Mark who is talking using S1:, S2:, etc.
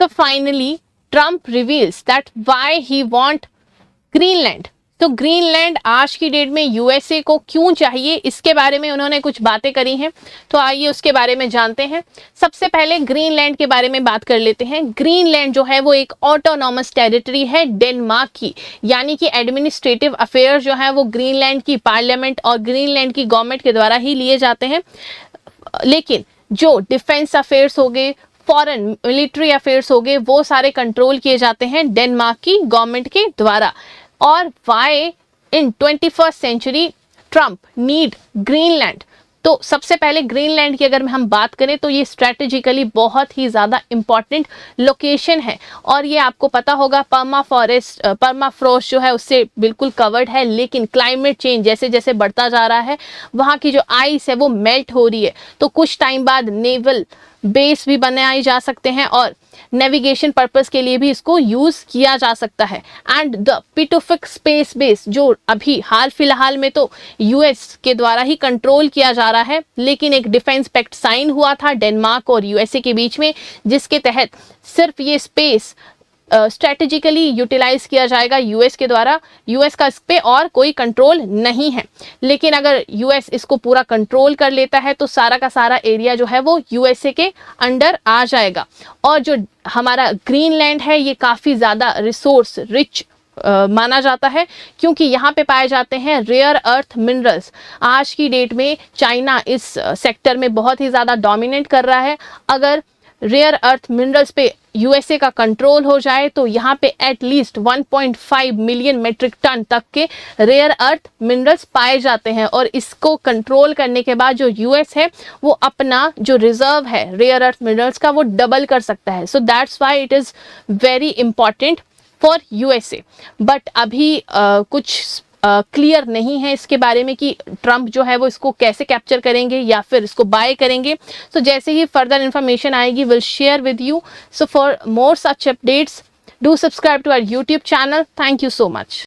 S1: तो finally Trump reveals that why he want Greenland. तो Greenland आज की डेट में यूएसए को क्यों चाहिए, इसके बारे में उन्होंने कुछ बातें करी हैं। तो आइए उसके बारे में जानते हैं। सबसे पहले ग्रीनलैंड के बारे में बात कर लेते हैं। ग्रीनलैंड जो है वो एक ऑटोनॉमस टेरिटरी है डेनमार्क की, यानी कि एडमिनिस्ट्रेटिव अफेयर जो है वो ग्रीनलैंड की पार्लियामेंट और ग्रीनलैंड की गवर्नमेंट के द्वारा ही लिए जाते हैं। लेकिन जो डिफेंस अफेयर्स हो गए, फॉरेन मिलिट्री अफेयर्स हो गए, वो सारे कंट्रोल किए जाते हैं डेनमार्क की गवर्नमेंट के द्वारा। और why in 21st century Trump need Greenland. तो सबसे पहले ग्रीनलैंड की अगर हम बात करें तो ये स्ट्रेटेजिकली बहुत ही ज़्यादा इंपॉर्टेंट लोकेशन है, और ये आपको पता होगा परमाफ्रॉस्ट जो है उससे बिल्कुल कवर्ड है। लेकिन क्लाइमेट चेंज जैसे जैसे बढ़ता जा रहा है, वहाँ की जो आइस है वो मेल्ट हो रही है, तो कुछ टाइम बाद नेवल बेस भी बनाए जा सकते हैं और नेविगेशन पर्पस के लिए भी इसको यूज किया जा सकता है। एंड द पिटोफिक स्पेस बेस जो अभी हाल फिलहाल में तो यूएस के द्वारा ही कंट्रोल किया जा रहा है, लेकिन एक डिफेंस पैक्ट साइन हुआ था डेनमार्क और यूएसए के बीच में, जिसके तहत सिर्फ ये स्पेस स्ट्रेटेजिकली यूटिलाइज किया जाएगा यूएस के द्वारा। यूएस का इस पे और कोई कंट्रोल नहीं है। लेकिन अगर यूएस इसको पूरा कंट्रोल कर लेता है तो सारा का सारा एरिया जो है वो यूएसए के अंडर आ जाएगा। और जो हमारा ग्रीनलैंड है ये काफ़ी ज़्यादा रिसोर्स रिच माना जाता है, क्योंकि यहाँ पे पाए जाते हैं रेयर अर्थ मिनरल्स। आज की डेट में चाइना इस सेक्टर में बहुत ही ज़्यादा डोमिनेट कर रहा है। अगर रेयर अर्थ मिनरल्स पे यूएसए का कंट्रोल हो जाए तो यहाँ पे एटलीस्ट 1.5 मिलियन मेट्रिक टन तक के रेयर अर्थ मिनरल्स पाए जाते हैं। और इसको कंट्रोल करने के बाद जो यूएस है वो अपना जो रिजर्व है रेयर अर्थ मिनरल्स का वो डबल कर सकता है। So that's why it is very important for USA. But अभी कुछ क्लियर नहीं है इसके बारे में कि ट्रम्प जो है वो इसको कैसे कैप्चर करेंगे या फिर इसको बाय करेंगे। सो जैसे ही फर्दर इन्फॉर्मेशन आएगी will share with you. So for more such updates do subscribe to our YouTube channel. Thank you so much.